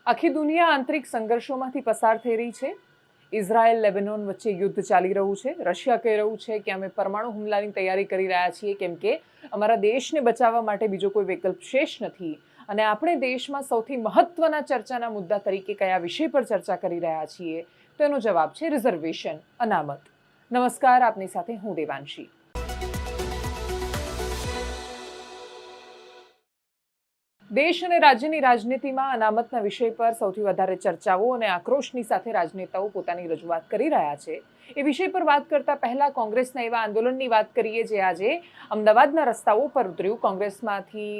આખી દુનિયા આંતરિક સંઘર્ષોમાંથી પસાર થઈ રહી છે। ઇઝરાયલ લેબેનોન વચ્ચે યુદ્ધ ચાલી રહ્યું છે। રશિયા કહી રહ્યું છે કે અમે પરમાણુ હુમલાની તૈયારી કરી રહ્યા છીએ કેમ કે અમારા દેશને બચાવવા માટે બીજો કોઈ વિકલ્પ શેષ નથી। અને આપણે દેશમાં સૌથી મહત્વના ચર્ચાના મુદ્દા તરીકે કયા વિષય પર ચર્ચા કરી રહ્યા છીએ તો એનો જવાબ છે રિઝર્વેશન, અનામત। નમસ્કાર, આપની સાથે હું દેવાંશી। દેશ અને રાજ્યની રાજનીતિમાં અનામતના વિષય પર સૌથી વધારે ચર્ચાઓ અને આક્રોશની સાથે રાજનેતાઓ પોતાની રજૂઆત કરી રહ્યા છે। એ વિષય પર વાત કરતા પહેલા કોંગ્રેસના એવા આંદોલનની વાત કરીએ જે આજે અમદાવાદના રસ્તાઓ પર ઉતર્યું। કોંગ્રેસમાંથી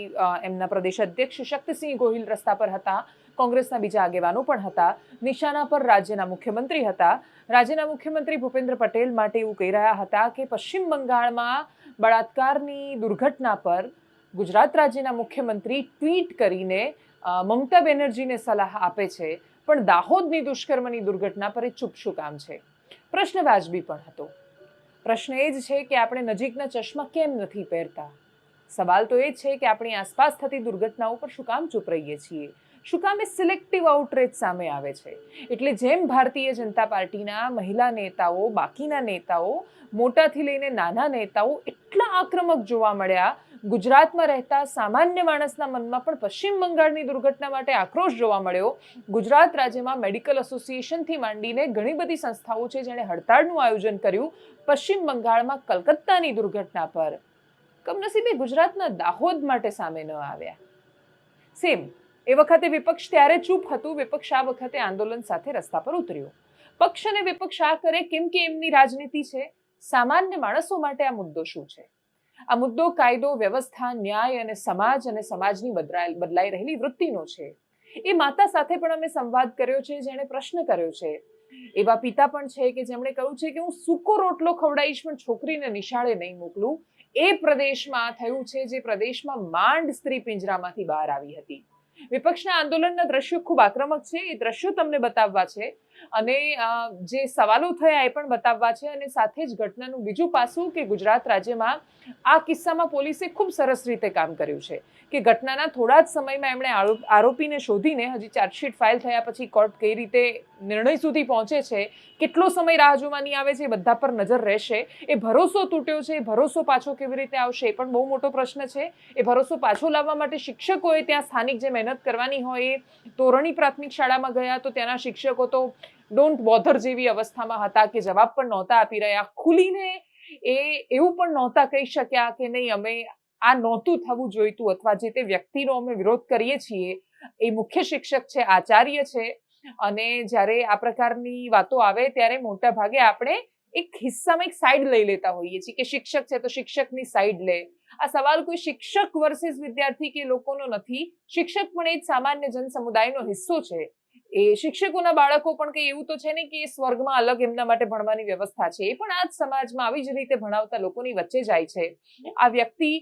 એમના પ્રદેશ અધ્યક્ષ શક્તિસિંહ ગોહિલ રસ્તા પર હતા, કોંગ્રેસના બીજા આગેવાનો પણ હતા। નિશાના પર રાજ્યના મુખ્યમંત્રી હતા। રાજ્યના મુખ્યમંત્રી ભૂપેન્દ્ર પટેલ માટે એવું કહી રહ્યા હતા કે પશ્ચિમ બંગાળમાં બળાત્કારની દુર્ઘટના પર ગુજરાત રાજ્યના મુખ્યમંત્રી ટ્વીટ કરીને મમતા બેનર્જીને સલાહ આપે છે, પણ દાહોદની દુષ્કર્મની દુર્ઘટના પર એ ચૂપ શું કામ છે? પ્રશ્ન વાજબી પણ હતો। પ્રશ્ન એ જ છે કે આપણે નજીકના ચશ્મા કેમ નથી પહેરતા? સવાલ તો એ છે કે આપણી આસપાસ થતી દુર્ઘટનાઓ પર શું કામ ચૂપ રહીએ છીએ? શું કામ એ સિલેક્ટિવ આઉટરેચ સામે આવે છે? એટલે જેમ ભારતીય જનતા પાર્ટીના મહિલા નેતાઓ, બાકીના નેતાઓ, મોટાથી લઈને નાના નેતાઓ એટલા આક્રમક જોવા મળ્યા, ગુજરાતમાં રહેતા સામાન્ય માણસના મનમાં પણ પશ્ચિમ બંગાળની દુર્ઘટના માટે આક્રોશ જોવા મળ્યો। ગુજરાત રાજ્યમાં મેડિકલ એસોસિએશનથી માંડીને ઘણી બધી સંસ્થાઓ છે જેણે હડતાળનું આયોજન કર્યું પશ્ચિમ બંગાળમાં કલકત્તાની દુર્ઘટના પર। કમનસીબે ગુજરાતના દાહોદ માટે સામે ન આવ્યા। સેમ એ વખતે વિપક્ષ ત્યારે ચૂપ હતું, વિપક્ષ આ વખતે આંદોલન સાથે રસ્તા પર ઉતર્યો। પક્ષ અને વિપક્ષ આ કરે કેમ કે એમની રાજનીતિ છે। સામાન્ય માણસો માટે આ મુદ્દો શું છે? આ મુદ્દો કાયદો, વ્યવસ્થા, ન્યાય અને સમાજની બદલાઈ રહેલી વૃત્તિનો છે। એ માતા સાથે પણ અમે સંવાદ કર્યો છે જેણે પ્રશ્ન કર્યો છે। એવા પિતા પણ છે કે જેમણે કહ્યું છે કે હું સૂકો રોટલો ખવડાવીશ પણ છોકરીને નિશાળે નહીં મોકલું। એ પ્રદેશમાં થયું છે જે પ્રદેશમાં માંડ સ્ત્રી પિંજરામાંથી બહાર આવી હતી। વિપક્ષના આંદોલનના દ્રશ્યો ખૂબ આક્રમક છે, એ દ્રશ્યો તમને બતાવવા છે અને જે સવાલો થયા એ પણ બતાવવા છે। અને સાથે જ ઘટનાનું બીજું પાસું કે ગુજરાત રાજ્યમાં આ કિસ્સામાં પોલીસે ખૂબ સરસ રીતે કામ કર્યું છે કે ઘટનાના થોડા જ સમયમાં એમણે આરોપીને શોધીને, હજી ચાર્જશીટ ફાઇલ થયા પછી કોર્ટ કઈ રીતે નિર્ણય સુધી પહોંચે છે, કેટલો સમય રાહ જોવાની આવે છે, એ બધા પર નજર રહેશે। એ ભરોસો તૂટ્યો છે, એ ભરોસો પાછો કેવી રીતે આવશે એ પણ બહુ મોટો પ્રશ્ન છે। એ ભરોસો પાછો લાવવા માટે શિક્ષકોએ ત્યાં સ્થાનિક જે મહેનત કરવાની હોય એ તોરણી પ્રાથમિક શાળામાં ગયા તો ત્યાંના શિક્ષકો તો ડોન્ટ બોધર જેવી અવસ્થામાં હતા કે જવાબ પણ નહોતા આપી રહ્યા। ખુલીને એ એવું પણ નહોતા કહી શક્યા કે નહીં અમે આ નહોતું થવું જોઈતું, અથવા જે તે વ્યક્તિનો અમે વિરોધ કરીએ છીએ એ મુખ્ય શિક્ષક છે, આચાર્ય છે। અને જ્યારે આ પ્રકારની વાતો આવે ત્યારે મોટા ભાગે આપણે એક હિસ્સામાં એક સાઈડ લઈ લેતા હોઈએ છીએ કે શિક્ષક છે તો શિક્ષકની સાઈડ લે। આ સવાલ કોઈ શિક્ષક વર્સિસ વિદ્યાર્થી કે લોકોનો નથી। શિક્ષક પણ એ જ સામાન્ય જન સમુદાયનો હિસ્સો છે। એ શિક્ષકોના બાળકો પણ કંઈ એવું તો છે ને કે સ્વર્ગમાં અલગ એમના માટે ભણવાની વ્યવસ્થા છે, એ પણ આ જ સમાજમાં આવી જ રીતે ભણાવતા લોકોની વચ્ચે જાય છે। આ વ્યક્તિ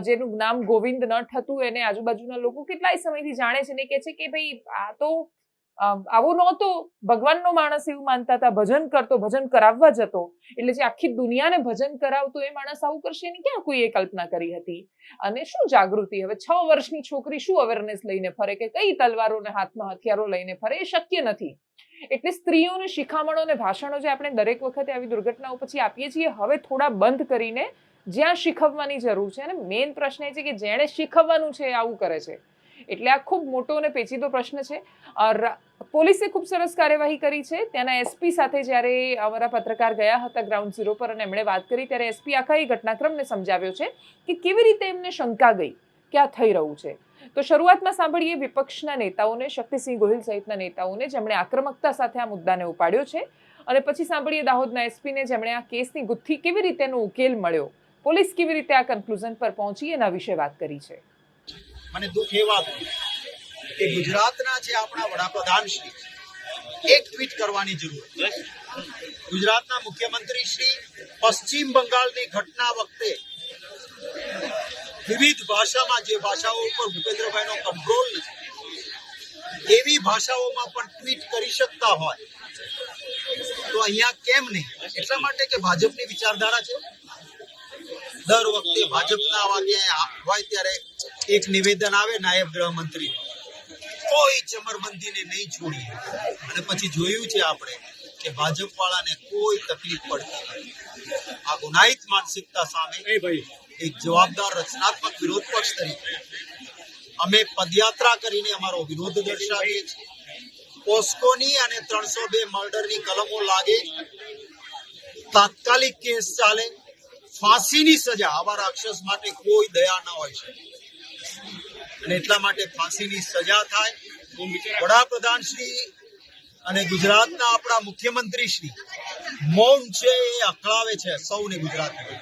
જેનું નામ ગોવિંદ નઠ હતું એને આજુબાજુના લોકો કેટલાય સમયથી જાણે છે ને કહે છે કે ભાઈ આ તો આવો નહોતો, ભગવાનનો માણસ એવું માનતા હતા, ભજન કરતો, ભજન કરાવવા જતો, એટલે જે આખી દુનિયાને ભજન કરાવતો એ માણસ આવું કરશે એની ક્યાં કોઈએ કલ્પના કરી હતી? અને શું જાગૃતિ? હવે 6 વર્ષની છોકરી શું અવેરનેસ લઈને ફરે કે કઈ તલવારોને હાથમાં હથિયારો લઈને ફરે? એ શક્ય નથી। એટલે સ્ત્રીઓને શિખામણો અને ભાષણો જે આપણે દરેક વખતે આવી દુર્ઘટનાઓ પછી આપીએ છીએ હવે થોડા બંધ કરીને જ્યાં શીખવવાની જરૂર છે, અને મેઇન પ્રશ્ન એ છે કે જેણે શીખવવાનું છે એ આવું કરે છે, એટલે આ ખૂબ મોટો અને પેચીદો પ્રશ્ન છે। પોલીસે ખૂબ સરસ કાર્યવાહી કરી છે। ત્યાંના એસપી સાથે જ્યારે અમારા પત્રકાર ગયા હતા ગ્રાઉન્ડ ઝીરો પર અને એમણે વાત કરી ત્યારે એસપી આખા એ ઘટનાક્રમને સમજાવ્યો છે કે કેવી રીતે એમને શંકા ગઈ કે આ થઈ રહ્યું છે। તો શરૂઆતમાં સાંભળીએ વિપક્ષના નેતાઓને, શક્તિસિંહ ગોહિલ સહિતના નેતાઓને જેમણે આક્રમકતા સાથે આ મુદ્દાને ઉપાડ્યો છે, અને પછી સાંભળીએ દાહોદના એસપીને જેમણે આ કેસની ગુથ્થી કેવી રીતે એનો ઉકેલ મળ્યો, પોલીસ કેવી રીતે આ કન્ક્લુઝન પર પહોંચી એના વિશે વાત કરી છે। મને દુઃખ એ વાતનું કે ગુજરાતના જે આપણા વડાપ્રધાન શ્રી એક ટ્વીટ કરવાની જરૂર છે। ગુજરાતના મુખ્યમંત્રી શ્રી પશ્ચિમ બંગાળની ઘટના વખતે વિવિધ ભાષામાં, જે ભાષાઓ ઉપર ભૂપેન્દ્રભાઈનો કંટ્રોલ નથી એવી ભાષાઓમાં પણ ટ્વીટ કરી શકતા હોય તો અહીંયા કેમ નહીં? એટલા માટે કે ભાજપની વિચારધારા છે। દર વખતે ભાજપના આવા હોય ત્યારે એક નિવેદન આવે નાયબ ગૃહમંત્રી કોઈ ચમરબંધીને નહીં છોડીએ. અને પછી જોયું છે આપણે કે ભાજપ વાળાને કોઈ તકલીફ પડતી નથી. આ ગુનાહિત માનસિકતા સામે એક જવાબદાર રચનાત્મક વિરોધ પક્ષ તરીકે અમે પદયાત્રા કરીને અમારો વિરોધ દર્શાવીએ છીએ. પોસ્કોની અને 302 મર્ડરની કલમો લાગે, તાત્કાલિક કેસ ચાલે, ફાંસીની સજા. આવા રાક્ષસ માટે કોઈ દયા ન હોય છે અને એટલા માટે ફાંસીની સજા થાય. વડાપ્રધાન શ્રી અને ગુજરાતના આપણા મુખ્યમંત્રી શ્રી મૌન છે એ અકળાવે છે સૌને ગુજરાતમાં.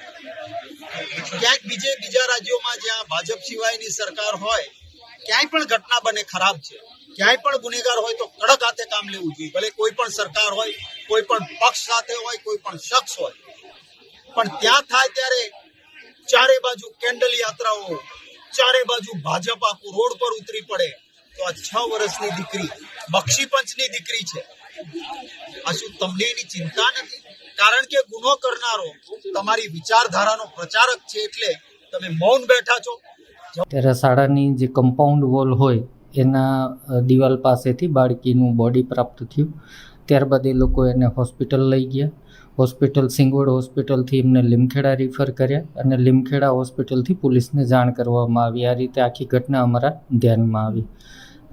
ક્યાંક બીજા રાજ્યોમાં જ્યાં ભાજપ સિવાયની સરકાર હોય ક્યાંય પણ ઘટના બને ખરાબ છે, ક્યાંય પણ ગુનેગાર હોય તો કડક હાથે કામ લેવું જોઈએ. ભલે કોઈ પણ સરકાર હોય, કોઈ પણ પક્ષ સાથે હોય, કોઈ પણ શખ્સ હોય, પણ ત્યાં થાય ત્યારે ચારે બાજુ કેન્ડલ યાત્રાઓ, ચારે બાજુ ભાજપ આખું રોડ પર ઉતરી પડે. તો આ 6 વર્ષની દીકરી બક્ષીપંચની દીકરી છે. આ શું તમને એની ચિંતા નથી? કારણ કે ગુનો કરનારો તમારી વિચારધારાનો પ્રચારક છે એટલે તમે મૌન બેઠા છો. ત્યારે શાળાની જે કમ્પાઉન્ડ વોલ હોય એના દિવાલ પાસેથી બાળકીનું બોડી પ્રાપ્ત થયું. ત્યારબાદ એ લોકો એને હોસ્પિટલ લઈ ગયા. હોસ્પિટલ સિંગવડ હોસ્પિટલથી એમને લીમખેડા રિફર કર્યા અને લીમખેડા હોસ્પિટલથી પોલીસને જાણ કરવામાં આવી. આ રીતે આખી ઘટના અમારા ધ્યાનમાં આવી.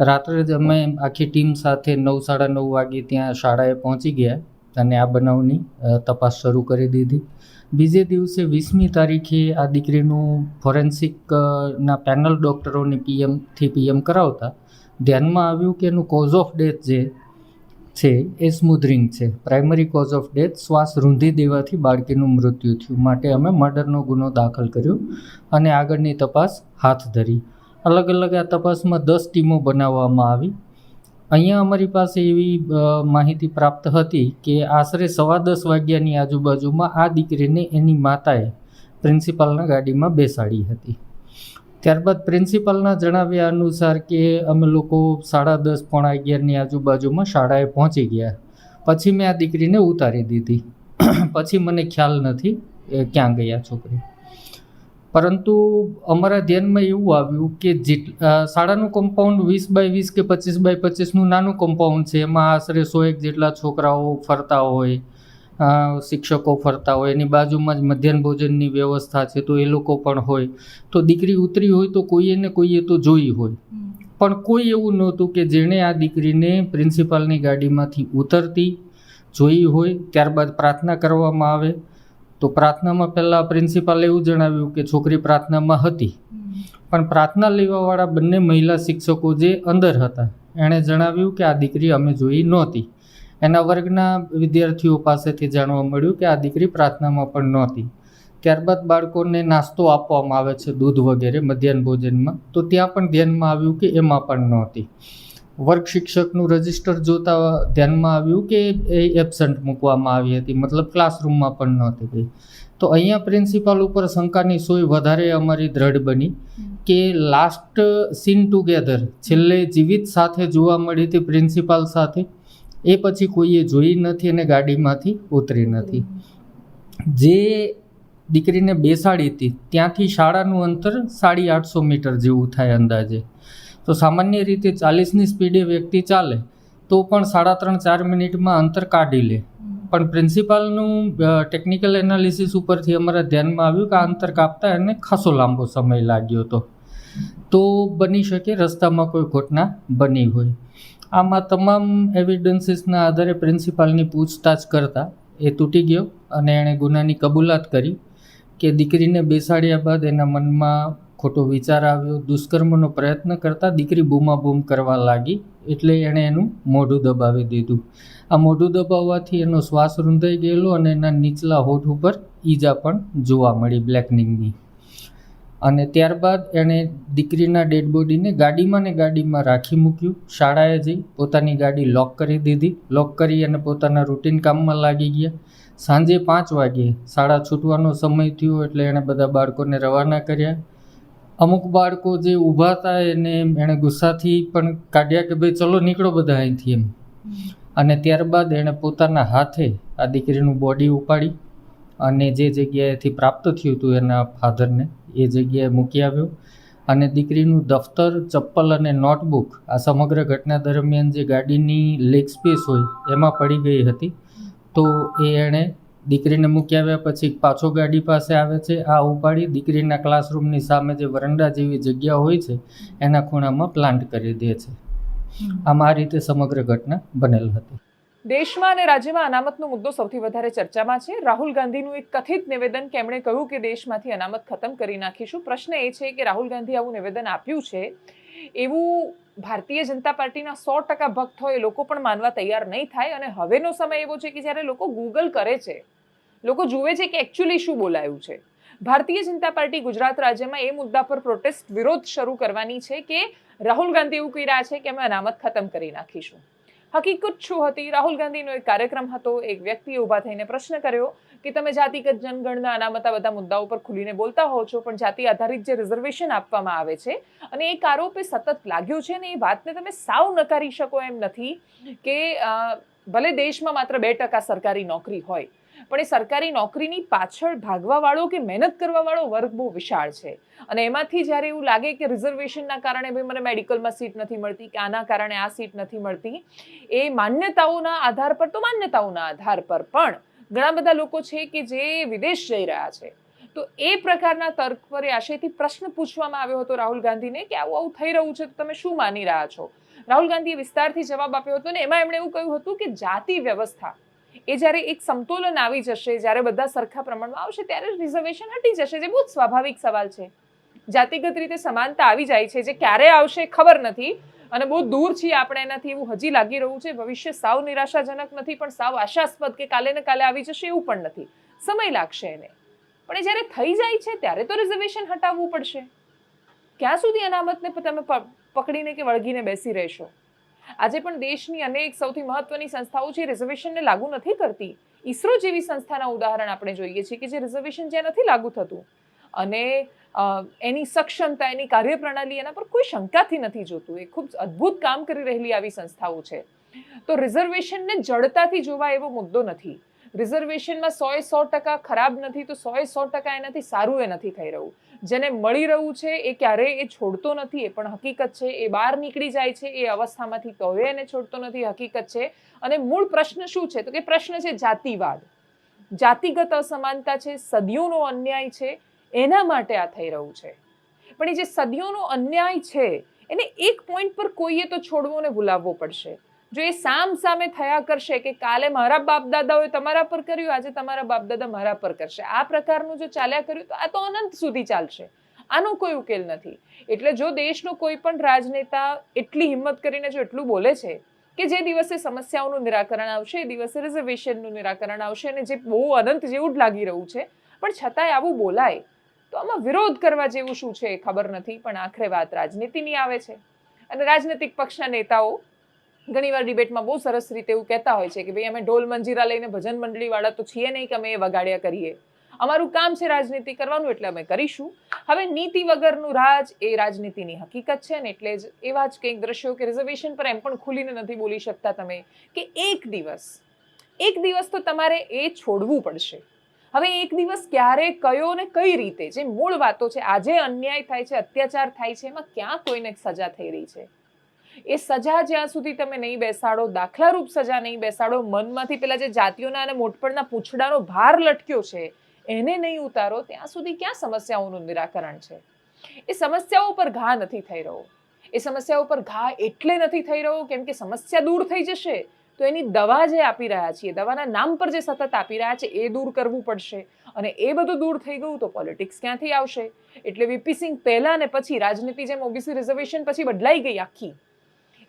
રાત્રે જ અમે આખી ટીમ સાથે 9:30 વાગે ત્યાં શાળાએ પહોંચી ગયા અને આ બનાવની તપાસ શરૂ કરી દીધી. બીજે દિવસે 20મી તારીખે આ દીકરીનું ફોરેન્સિકના પેનલ ડૉક્ટરોની પીએમ કરાવતા ધ્યાનમાં આવ્યું કે એનું કોઝ ઓફ ડેથ જે છે એ સ્મૂધરિંગ છે. પ્રાઇમરી કોઝ ઓફ ડેથ શ્વાસ રૂંધી દેવાથી બાળકીનું મૃત્યુ થયું. માટે અમે મર્ડરનો ગુનો દાખલ કર્યો અને આગળની તપાસ હાથ ધરી. અલગ અલગ આ તપાસમાં 10 ટીમો બનાવવામાં આવી. અહીંયા અમારી પાસે એવી માહિતી પ્રાપ્ત હતી કે આશરે 10:15 વાગ્યાની આજુબાજુમાં આ દીકરીને એની માતાએ પ્રિન્સિપાલના ગાડીમાં બેસાડી હતી. ત્યારબાદ પ્રિન્સિપાલના જણાવ્યા અનુસાર કે અમે લોકો 10:30 પોણા 11ની આજુબાજુમાં શાળાએ પહોંચી ગયા. પછી મેં આ દીકરીને ઉતારી દીધી. પછી મને ખ્યાલ નથી ક્યાં ગયા છોકરી. પરંતુ અમારા ધ્યાનમાં એવું આવ્યું કે શાળાનું કમ્પાઉન્ડ 20x20 કે 25x25નું નાનું કમ્પાઉન્ડ છે. એમાં આશરે 100 જેટલા છોકરાઓ ફરતા હોય, શિક્ષકો ફરતા હોય. એની બાજુમાં જ મધ્યાહન ભોજનની વ્યવસ્થા છે, તો એ લોકો પણ હોય. તો દીકરી ઉતરી હોય તો કોઈએ તો જોઈ હોય, પણ કોઈ એવું નહોતું કે જેણે આ દીકરીને પ્રિન્સિપાલની ગાડીમાંથી ઉતરતી જોઈ હોય. ત્યારબાદ પ્રાર્થના કરવામાં આવે તો પ્રાર્થનામાં પહેલાં પ્રિન્સિપાલે એવું જણાવ્યું કે છોકરી પ્રાર્થનામાં હતી, પણ પ્રાર્થના લેવાવાળા બંને મહિલા શિક્ષકો જે અંદર હતા એણે જણાવ્યું કે આ દીકરી અમે જોઈ નહોતી. એના વર્ગના વિદ્યાર્થીઓ પાસેથી જાણવા મળ્યું કે આ દીકરી પ્રાર્થનામાં પણ નહોતી. ત્યારબાદ બાળકોને નાસ્તો આપવામાં આવે છે, દૂધ વગેરે મધ્યાહન ભોજનમાં, તો ત્યાં પણ ધ્યાનમાં આવ્યું કે એમાં પણ નહોતી. વર્ગ શિક્ષકનું રજિસ્ટર જોતા ધ્યાનમાં આવ્યું કે એ એબસન્ટ મૂકવામાં આવી હતી, મતલબ ક્લાસરૂમમાં પણ નહોતી ગઈ. તો અહીંયા પ્રિન્સિપાલ ઉપર શંકાની સોય વધારે અમારી દ્રઢ બની કે લાસ્ટ સીન ટુગેધર છેલ્લે જીવિત સાથે જોવા મળી હતી પ્રિન્સિપાલ સાથે, એ પછી કોઈએ જોઈ નથી અને ગાડીમાંથી ઉતરી નથી. જે દીકરીને બેસાડી હતી ત્યાંથી શાળાનું અંતર 850 મીટર જેવું થાય અંદાજે. તો સામાન્ય રીતે 40ની સ્પીડે વ્યક્તિ ચાલે તો પણ 3.5-4 મિનિટમાં અંતર કાઢી લે. પણ પ્રિન્સિપાલનું ટેકનિકલ એનાલિસિસ ઉપરથી અમારા ધ્યાનમાં આવ્યું કે આ અંતર કાપતા એને ખાસો લાંબો સમય લાગ્યો હતો. તો બની શકે રસ્તામાં કોઈ ઘટના બની હોય. આમાં તમામ એવિડન્સીસના આધારે પ્રિન્સિપાલની પૂછતાછ કરતાં એ તૂટી ગયો અને એણે ગુનાની કબૂલાત કરી કે દીકરીને બેસાડ્યા બાદ એના મનમાં ખોટો વિચાર આવ્યો. દુષ્કર્મનો પ્રયત્ન કરતાં દીકરી બૂમાબૂમ કરવા લાગી એટલે એણે એનું મોઢું દબાવી દીધું. આ મોઢું દબાવવાથી એનો શ્વાસ રૂંધાઈ ગયેલો અને એના નીચલા હોઠ ઉપર ઈજા પણ જોવા મળી, બ્લેકનિંગની. અને ત્યારબાદ એણે દીકરીના ડેડ બોડીને ગાડીમાં રાખી મૂક્યું. શાળાએ જઈ પોતાની ગાડી લોક કરી દીધી. લોક કરી અને પોતાના રૂટીન કામમાં લાગી ગયા. સાંજે 5 વાગ્યે શાળા છૂટવાનો સમય થયો એટલે એણે બધા બાળકોને રવાના કર્યા. અમુક બાળકો જે ઊભા હતા એણે ગુસ્સાથી પણ કાઢ્યા કે ભાઈ ચલો નીકળો બધા અહીંથી એમ. અને ત્યારબાદ એણે પોતાના હાથે આ દીકરીનું બોડી ઉપાડી અને જે જગ્યાએથી પ્રાપ્ત થયું હતું એના ફાધરને એ જગ્યાએ મૂકી આવ્યો અને દીકરીનું દફતર, ચપ્પલ અને નોટબુક આ સમગ્ર ઘટના દરમિયાન જે ગાડીની લેગ સ્પેસ હોય એમાં પડી ગઈ હતી. તો એણે દીકરીને મૂકી આવ્યા પછી પાછો ગાડી પાસે આવે છે. આ ઉપાડી દીકરીના ક્લાસરૂમની સામે જે વરંડા જેવી જગ્યા હોય છે એના ખૂણામાં પ્લાન્ટ કરી દે છે. આમ આ રીતે સમગ્ર ઘટના બનેલ હતી. દેશમાં અને રાજ્યમાં અનામતનો મુદ્દો સૌથી વધારે ચર્ચામાં છે. રાહુલ ગાંધીનું એક કથિત નિવેદન કે એમણે કહ્યું કે દેશમાંથી અનામત ખતમ કરી નાખીશું. પ્રશ્ન એ છે કે રાહુલ ગાંધી આવું નિવેદન આપ્યું છે એવું ભારતીય જનતા પાર્ટીના 100% ભક્ત હોય એ લોકો પણ માનવા તૈયાર નહીં થાય. અને હવેનો સમય એવો છે કે જ્યારે લોકો ગૂગલ કરે છે, લોકો જુએ છે કે એકચ્યુઅલી શું બોલાયું છે. ભારતીય જનતા પાર્ટી ગુજરાત રાજ્યમાં એ મુદ્દા પર પ્રોટેસ્ટ વિરોધ શરૂ કરવાની છે કે રાહુલ ગાંધી એવું કહી રહ્યા છે કે અમે અનામત ખતમ કરી નાખીશું. હકીકત શું હતી? રાહુલ ગાંધીનો એક કાર્યક્રમ હતો. એક વ્યક્તિએ ઊભા થઈને પ્રશ્ન કર્યો કે તમે જાતિગત જનગણના, અનામત, આ બધા મુદ્દાઓ પર ખુલીને બોલતા હો છો, પણ જાતિ આધારિત જે રિઝર્વેશન આપવામાં આવે છે અને એક આરોપ એ સતત લાગ્યો છે ને એ વાતને તમે સાવ નકારી શકો એમ નથી કે ભલે દેશમાં માત્ર 2% સરકારી નોકરી હોય, પણ એ સરકારી નોકરીની પાછળ ભાગવાવાળો કે મહેનત કરવાવાળો વર્ગ બહુ વિશાળ છે. અને એમાંથી જ્યારે એવું લાગે કે રિઝર્વેશનના કારણે ભાઈ મને મેડિકલમાં સીટ નથી મળતી કે આના કારણે આ સીટ નથી મળતી, એ માન્યતાઓના આધાર પર તો માન્યતાઓના આધાર પર પણ ઘણા બધા લોકો છે કે જે વિદેશ જઈ રહ્યા છે. તો એ પ્રકારના તર્ક પર એ આશયથી પ્રશ્ન પૂછવામાં આવ્યો હતો રાહુલ ગાંધીને કે આવું થઈ રહ્યું છે તો તમે શું માની રહ્યા છો? રાહુલ ગાંધીએ વિસ્તારથી જવાબ આપ્યો હતો ને એમાં એમણે એવું કહ્યું હતું કે જાતિ વ્યવસ્થા એ જ્યારે એક સમતોલન આવી જશે, જ્યારે બધા સરખા પ્રમાણમાં આવશે ત્યારે રિઝર્વેશન હટી જશે, જે બહુ જ સ્વાભાવિક સવાલ છે. જાતિગત રીતે સમાનતા આવી જાય છે, જે ક્યારે આવશે ખબર નથી અને બહુ દૂર છીએ આપણે એનાથી એવું હજી લાગી રહ્યું છે. ભવિષ્ય સાવ નિરાશાજનક નથી પણ સાવ આશાસ્પદ કે કાલે ને કાલે આવી જશે એવું પણ નથી. સમય લાગશે એને, પણ એ જ્યારે થઈ જાય છે ત્યારે તો રિઝર્વેશન હટાવવું પડશે. ક્યાં સુધી અનામતને તમે પકડીને કે વળગીને બેસી રહેશો? આજે પણ દેશની અનેક સૌથી મહત્વની સંસ્થાઓ છે રિઝર્વેશનને લાગુ નથી કરતી. ઈસરો જેવી સંસ્થાના ઉદાહરણ આપણે જોઈએ છીએ કે જે રિઝર્વેશન જ્યાં નથી લાગુ થતું અને એની સક્ષમતા, એની કાર્યપ્રણાલી એના પર કોઈ શંકાથી નથી જોતું. એ ખૂબ અદ્ભુત કામ કરી રહેલી આવી સંસ્થાઓ છે. તો રિઝર્વેશનને જડતાથી જોવા એવો મુદ્દો નથી. રિઝર્વેશનમાં 100% ખરાબ નથી તો 100% એનાથી સારું એ નથી થઈ રહ્યું. જેને મળી રહ્યું છે એ ક્યારેય એ છોડતો નથી, એ પણ હકીકત છે. એ બહાર નીકળી જાય છે એ અવસ્થામાંથી તો એને છોડતો નથી, હકીકત છે. અને મૂળ પ્રશ્ન શું છે? તો કે પ્રશ્ન છે જાતિવાદ, જાતિગત અસમાનતા છે, સદીઓનો અન્યાય છે, એના માટે આ થઈ રહ્યું છે. પણ એ જે સદીઓનો અન્યાય છે એને એક પોઈન્ટ પર કોઈએ તો છોડવો ને ભૂલાવવો પડશે. જો એ સામ સામે થયા કરશે કે કાલે મારા બાપ દાદાઓએ તમારા પર કર્યું, આજે તમારા બાપ દાદા મારા પર કરશે, આ પ્રકારનું જો ચાલ્યા કર્યું તો આ તો અનંત સુધી ચાલશે. આનો કોઈ ઉકેલ નથી. એટલે જો દેશનો કોઈ પણ રાજનેતા એટલી હિંમત કરીને જો એટલું બોલે છે કે જે દિવસે સમસ્યાઓનું નિરાકરણ આવશે એ દિવસે રિઝર્વેશનનું નિરાકરણ આવશે અને જે બહુ અનંત જેવું જ લાગી રહ્યું છે, પણ છતાંય આવું બોલાય તો આમાં વિરોધ કરવા જેવું શું છે એ ખબર નથી. પણ આખરે વાત રાજનીતિની આવે છે અને રાજનૈતિક પક્ષના નેતાઓ ઘણીવાર ડિબેટમાં બહુ સરસ રીતે એવું કહેતા હોય છે કે ભાઈ અમે ઢોલ મંજીરા લઈને ભજન મંડળીવાળા તો છીએ નહીં કે અમે એ વગાડ્યા કરીએ. અમારું કામ છે રાજનીતિ કરવાનું એટલે અમે કરીશું. હવે નીતિ વગરનું રાજ એ રાજનીતિની હકીકત છે ને એટલે જ એવા જ કંઈક દ્રશ્યો કે રિઝર્વેશન પર એમ પણ ખુલીને નથી બોલી શકતા તમે કે એક દિવસ તો તમારે એ છોડવું પડશે. હવે એક દિવસ ક્યારે, કયો ને કઈ રીતે, જે મૂળ વાતો છે, આજે અન્યાય થાય છે, અત્યાચાર થાય છે, એમાં ક્યાં કોઈને સજા થઈ રહી છે? એ સજા જ્યાં સુધી તમે નહીં બેસાડો, દાખલારૂપ સજા નહીં બેસાડો, મનમાંથી પેલા જે જાતિઓના અને મોટપણના પૂંછડાનો ભાર લટક્યો છે એને નહીં ઉતારો, ત્યાં સુધી ક્યાં સમસ્યાઓનું નિરાકરણ છે? એ સમસ્યાઓ પર ઘા નથી થઈ રહ્યો. એ સમસ્યાઓ પર ઘા એટલે નથી થઈ રહ્યો કેમ કે સમસ્યા દૂર થઈ જશે તો એની દવા જે આપી રહ્યા છીએ, દવાના નામ પર જે સતત આપી રહ્યા છે એ દૂર કરવું પડશે. અને એ બધું દૂર થઈ ગયું તો પોલિટિક્સ ક્યાંથી આવશે? એટલે વીપી સિંહ પહેલા ને પછી રાજનીતિ જેમ ઓબીસી રિઝર્વેશન પછી બદલાઈ ગઈ આખી,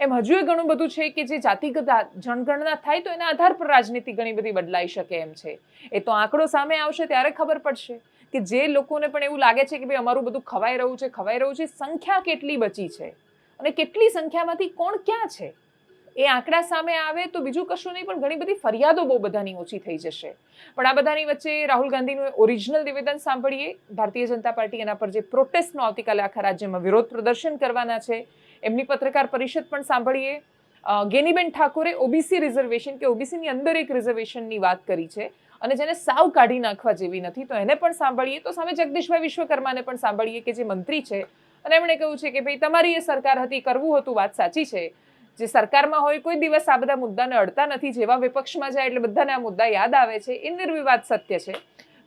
એમ હજુ એ ઘણું બધું છે કે જે જાતિગત જનગણના થાય તો એના આધાર પર રાજનીતિ ઘણી બધી બદલાઈ શકે એમ છે. એ તો આંકડો સામે આવશે ત્યારે ખબર પડશે કે જે લોકોને પણ એવું લાગે છે કે ભાઈ અમારું બધું ખવાઈ રહ્યું છે, સંખ્યા કેટલી બચી છે અને કેટલી સંખ્યામાંથી કોણ ક્યાં છે એ આંકડા સામે આવે તો બીજું કશું નહીં પણ ઘણી બધી ફરિયાદો બહુ બધાની ઓછી થઈ જશે. પણ આ બધાની વચ્ચે રાહુલ ગાંધીનું ઓરિજિનલ નિવેદન સાંભળીએ. ભારતીય જનતા પાર્ટી એના પર જે પ્રોટેસ્ટનો આવતીકાલે આખા રાજ્યમાં વિરોધ પ્રદર્શન કરવાના છે એમની પત્રકાર પરિષદ પણ સાંભળીએ. ગેનીબેન ઠાકોરે ઓબીસી રિઝર્વેશન કે ઓબીસીની અંદર એક રિઝર્વેશનની વાત કરી છે અને જેને સાવ કાઢી નાખવા જેવી નથી તો એને પણ સાંભળીએ. તો સામે જગદીશભાઈ વિશ્વકર્માને પણ સાંભળીએ કે જે મંત્રી છે અને એમણે કહ્યું છે કે ભાઈ તમારી એ સરકાર હતી, કરવું હતું, વાત સાચી છે, જે સરકારમાં હોય કોઈ દિવસ આ બધા મુદ્દાને અડતા નથી, જેવા વિપક્ષમાં જાય એટલે બધાને આ મુદ્દા યાદ આવે છે, એ નિર્વિવાદ સત્ય છે.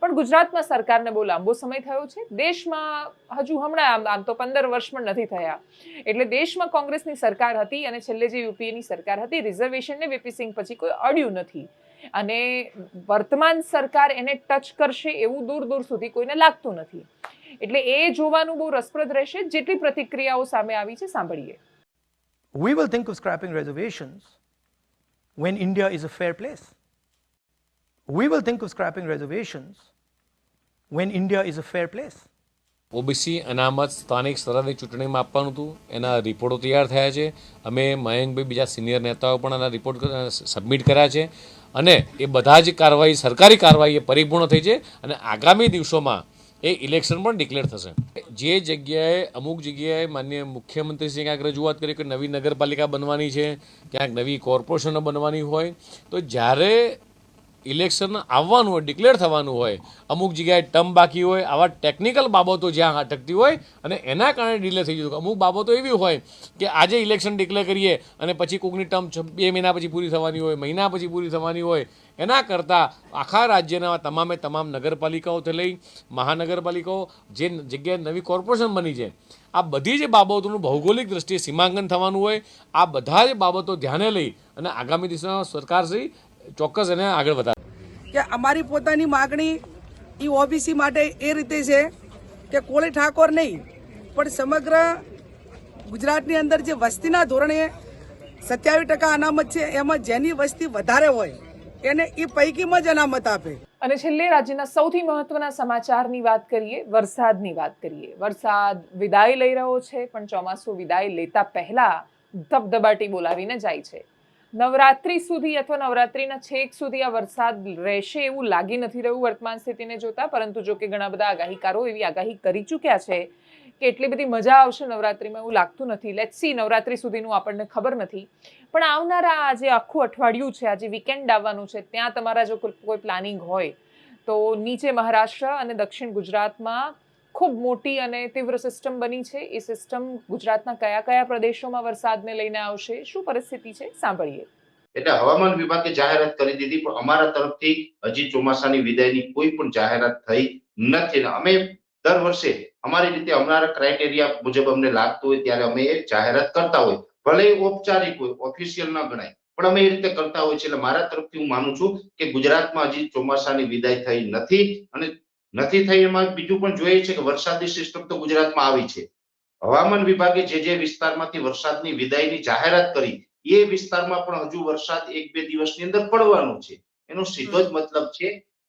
પણ ગુજરાતમાં સરકારને બહુ લાંબો સમય થયો છે. દેશમાં હજુ હમણાં આમ તો 15 વર્ષ પણ નથી થયા. એટલે દેશમાં કોંગ્રેસની સરકાર હતી અને છેલ્લે જે યુપીએની સરકાર હતી, રિઝર્વેશનને વીપી સિંહ પછી કોઈ અડ્યું નથી. અને વર્તમાન સરકાર એને ટચ કરશે એવું દૂર દૂર સુધી કોઈને લાગતું નથી. એટલે એ જોવાનું બહુ રસપ્રદ રહેશે. જેટલી પ્રતિક્રિયાઓ સામે આવી છે, સાંભળીએ. We will think of scrapping reservations when India is a fair place. We will think of scrapping reservations when India is a fair place. OBC અનામત સ્થાનિક સ્તરની ચૂંટણીમાં આપવાનું હતું, એના રિપોર્ટો તૈયાર થયા છે. અમે મયંકભાઈ, બીજા સિનિયર નેતાઓ પણ એના રિપોર્ટ સબમિટ કર્યા છે અને એ બધા જ કાર્યવાહી, સરકારી કાર્યવાહી એ પરિપૂર્ણ થઈ છે અને આગામી દિવસોમાં એ ઇલેક્શન પણ ડિક્લેર થશે. જે જગ્યાએ અમુક જગ્યાએ માનનીય મુખ્યમંત્રીશ્રીએ ક્યાંક રજૂઆત કરી કે નવી નગરપાલિકા બનવાની છે, ક્યાંક નવી કોર્પોરેશનો બનવાની હોય, તો જ્યારે ઇલેક્શન આવવાનું હોય, ડિક્લેર થવાનું હોય, અમુક જગ્યાએ ટર્મ બાકી હોય, આવા ટેકનિકલ બાબતો જ્યાં અટકતી હોય અને એના કારણે ડિલે થઈ જતું. અમુક બાબતો એવી હોય કે આજે ઇલેક્શન ડિક્લેર કરીએ અને પછી કોઈકની ટર્મ 2 મહિના પછી પૂરી થવાની હોય, મહિના પછી પૂરી થવાની હોય, એના કરતાં આખા રાજ્યના તમામ નગરપાલિકાઓથી લઈ મહાનગરપાલિકાઓ, જે જગ્યાએ નવી કોર્પોરેશન બની છે, આ બધી જ બાબતોનું ભૌગોલિક દ્રષ્ટિએ સીમાંકન થવાનું હોય. આ બધા જ બાબતો ધ્યાને લઈ અને આગામી દિવસોમાં સરકારશ્રી ચોક્કસ એને આગળ વધારે. કે અમારી પોતાની માગણી એ ઓબીસી માટે એ રીતે છે કે કોળી ઠાકોર નહીં પણ સમગ્ર ગુજરાતની અંદર જે વસ્તીના ધોરણે 27% અનામત છે, એમાં જેની વસ્તી વધારે હોય એને એ પૈકીમાં જ અનામત આપે. અને છેલ્લે રાજ્યના સૌથી મહત્વના સમાચારની વાત કરીએ, વરસાદની વાત કરીએ. વરસાદ વિદાય લઈ રહ્યો છે, પણ ચોમાસું વિદાય લેતા પહેલા ધબધબાટી બોલાવીને જાય છે. નવરાત્રી સુધી અથવા નવરાત્રીના છેક સુધી આ વરસાદ રહેશે એવું લાગી નથી રહ્યું વર્તમાન સ્થિતિને જોતા. પરંતુ જો કે ઘણા બધા આગાહીકારો એવી આગાહી કરી ચૂક્યા છે કે એટલી બધી મજા આવશે નવરાત્રીમાં એવું લાગતું નથી. લેટ્સ સી, નવરાત્રી સુધીનું આપણને ખબર નથી. પણ આવનારા આ જે આખું અઠવાડિયું છે, આજે વીકેન્ડ આવવાનું છે, ત્યાં તમારા જો કોઈ પ્લાનિંગ હોય તો નીચે મહારાષ્ટ્ર અને દક્ષિણ ગુજરાતમાં ખૂબ મોટી અને તીવ્ર સિસ્ટમ બની છે. એ સિસ્ટમ ગુજરાતના કયા કયા પ્રદેશોમાં વરસાદને લઈને આવશે, શું પરિસ્થિતિ છે, સાંભળીએ. એટલે હવામાન વિભાગે જાહેરાત કરી દીધી, પણ અમારા તરફથી હજી ચોમાસાની વિદાયની કોઈ પણ જાહેરાત થઈ નથી. અમે દર વર્ષે અમારી રીતે અમારા ક્રાઇટેરિયા મુજબ અમને લાગતું હોય ત્યારે અમે એ જાહેરાત કરતા હોય, ભલે ઔપચારિક હોય, ઓફિશિયલ ન ગણાય, પણ અમે એ રીતે કરતા હોય છે. એટલે મારા તરફથી હું માનું છું કે ગુજરાતમાં હજી ચોમાસાની વિદાય થઈ નથી. અને નથી થઈ એમાં બીજું પણ જોઈએ છે કે વરસાદી સિસ્ટમ તો ગુજરાતમાં આવી છે. હવામાન વિભાગે જે વિસ્તારમાંથી વરસાદની વિદાયની જાહેરાત કરી એ વિસ્તારમાં પણ હજુ વરસાદ 1-2 દિવસની અંદર પડવાનો છે. એનો સીધો જ મતલબ છે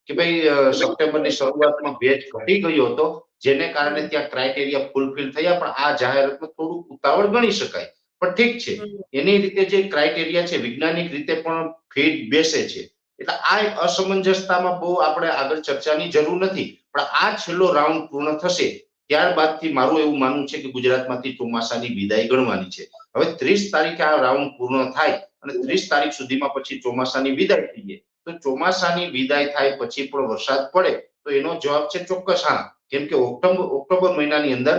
કે ભાઈ સપ્ટેમ્બરની શરૂઆતમાં ભેજ ઘટી ગયો હતો, જેને કારણે ત્યાં ક્રાઇટેરિયા ફૂલફિલ થયા, પણ આ જાહેરાતમાં થોડું ઉતાવળ ગણી શકાય. પણ ઠીક છે, એની રીતે જે ક્રાઇટેરિયા છે વૈજ્ઞાનિક રીતે પણ ફિટ બેસે છે. એટલે આ અસમંજસતામાં બહુ આપણે આગળ ચર્ચાની જરૂર નથી. પણ આ છેલ્લો રાઉન્ડ પૂર્ણ થશે ત્યારબાદથી મારું એવું માનવું છે કે ગુજરાતમાંથી ચોમાસાની વિદાય ગણવાની છે. હવે 30 તારીખે આ રાઉન્ડ પૂર્ણ થાય અને 30 તારીખ સુધીમાં પછી ચોમાસાની વિદાય થઈ જાય, તો ચોમાસાની વિદાય થાય પછી પણ વરસાદ પડે તો એનો જવાબ છે ચોક્કસ હા. કેમ કે ઓક્ટોબર મહિનાની અંદર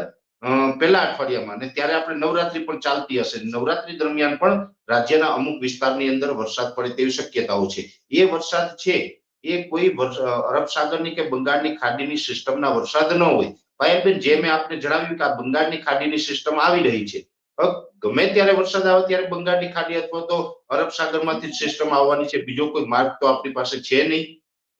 પહેલા અઠવાડિયામાં, અને ત્યારે આપણે નવરાત્રી પણ ચાલતી હશે, નવરાત્રી દરમિયાન પણ રાજ્યના અમુક વિસ્તારની અંદર વરસાદ પડે તેવી શક્યતાઓ છે. એ વરસાદ છે એ કોઈ અરબ સાગરની કે બંગાળની ખાડીની સિસ્ટમના વરસાદ ન હોય. પાયલબેન, જે મેં આપને જણાવ્યું કે આ બંગાળની ખાડીની સિસ્ટમ આવી રહી છે, ગમે ત્યારે વરસાદ આવે ત્યારે બંગાળની ખાડી અથવા તો અરબ સાગરમાંથી સિસ્ટમ આવવાની છે, બીજો કોઈ માર્ગ તો આપણી પાસે છે નહીં.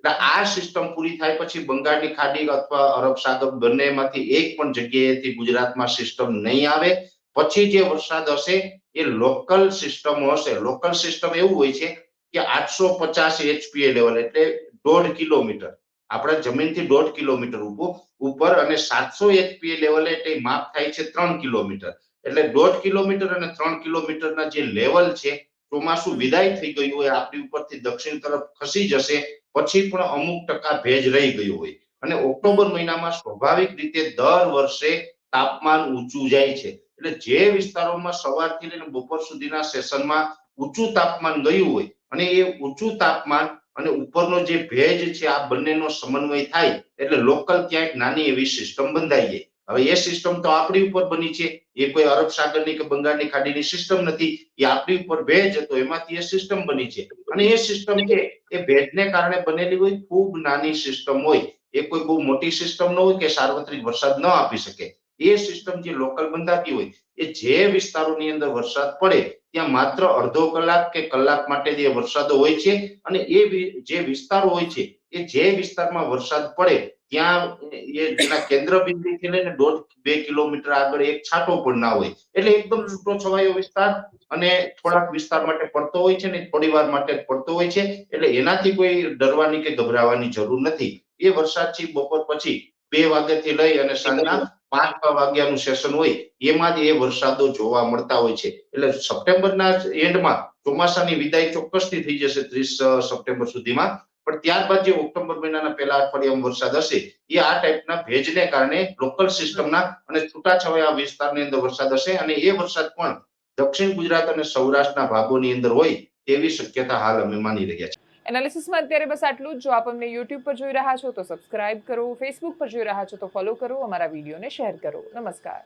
એટલે આ સિસ્ટમ પૂરી થાય પછી બંગાળની ખાડી અથવા અરબ સાગર બંનેમાંથી એક પણ જગ્યાએથી ગુજરાતમાં સિસ્ટમ નહીં આવે. પછી જે વરસાદ હશે એ લોકલ સિસ્ટમ હશે. લોકલ સિસ્ટમ એવું હોય છે કે 850 HPA લેવલ એટલે 1.5 કિલોમીટર, આપણા જમીનથી 1.5 કિલોમીટર ઉપર અને 700 HPA લેવલે એટલે માપ થાય છે 3 કિલોમીટર. એટલે 1.5 કિલોમીટર અને 3 કિલોમીટરના જે લેવલ છે, ચોમાસું વિદાય થઈ ગયું હોય, આપણી ઉપરથી દક્ષિણ તરફ ખસી જશે, પછી પણ અમુક ટકા ભેજ રહી ગયો હોય. અને ઓક્ટોબર મહિનામાં સ્વાભાવિક રીતે દર વર્ષે તાપમાન ઊંચું જાય છે. એટલે જે વિસ્તારોમાં સવારથી લઈને બપોર સુધીના સેશનમાં ઊંચું તાપમાન ગયું હોય અને એ ઊંચું તાપમાન અને ઉપરનો જે ભેજ છે, આ બંનેનો સમન્વય થાય એટલે લોકલ ક્યાંક નાની એવી સિસ્ટમ બંધાઈ જાય. હવે એ સિસ્ટમ તો આપણી ઉપર બની છે, એ કોઈ અરબ સાગરની કે બંગાળની ખાડીની સિસ્ટમ નથી, એ આપણી ઉપર ભેજ હતો એમાંથી એ સિસ્ટમ બની છે. અને એ સિસ્ટમ છે એ ભેજને કારણે બનેલી હોય, ખૂબ નાની સિસ્ટમ હોય, એ કોઈ બહુ મોટી સિસ્ટમ ન હોય કે સાર્વત્રિક વરસાદ ન આપી શકે. એ સિસ્ટમ જે લોકલ બંધાતી હોય, એ જે વિસ્તારોની અંદર વરસાદ પડે ત્યાં માત્ર અડધો કલાક કે કલાક માટે જે વરસાદો હોય છે. અને એ જે વિસ્તારો હોય છે, એ જે વિસ્તારમાં વરસાદ પડે ત્યાં એના કેન્દ્ર બિંદુથી લઈને 1.5-2 કિલોમીટર આગળ એક છાંટો પણ ના હોય. એટલે એકદમ છૂટો છવાયો વિસ્તાર અને થોડાક વિસ્તાર માટે પડતો હોય છે ને થોડી વાર માટે પડતો હોય છે. એટલે એનાથી કોઈ ડરવાની કે ગભરાવાની જરૂર નથી. એ વરસાદ છે બપોર પછી 2 વાગ્યાથી લઈ અને સાંજના 5 વાગ્યાનું સેશન હોય એમાં જ એ વરસાદો જોવા મળતા હોય છે. એટલે સપ્ટેમ્બરના એન્ડમાં ચોમાસાની વિદાય ચોક્કસથી થઈ જશે 30 સપ્ટેમ્બર સુધીમાં. પણ ત્યારબાદ જે ઓક્ટોબર મહિનાના પહેલા અઠવાડિયામાં વરસાદ હશે, એ આ ટાઈપના ભેજને કારણે લોકલ સિસ્ટમના અને છૂટાછવાયા વિસ્તારની અંદર વરસાદ હશે. અને એ વરસાદ પણ દક્ષિણ ગુજરાત અને સૌરાષ્ટ્રના ભાગોની અંદર હોય તેવી શક્યતા હાલ અમે માની રહ્યા છીએ. એનાલિસિસમાં અત્યારે બસ આટલું જ. જો આપ અમને યુટ્યુબ પર જોઈ રહ્યા છો તો સબસ્ક્રાઇબ કરો, ફેસબુક પર જોઈ રહ્યા છો તો ફોલો કરો, અમારા વિડીયોને શેર કરો. નમસ્કાર.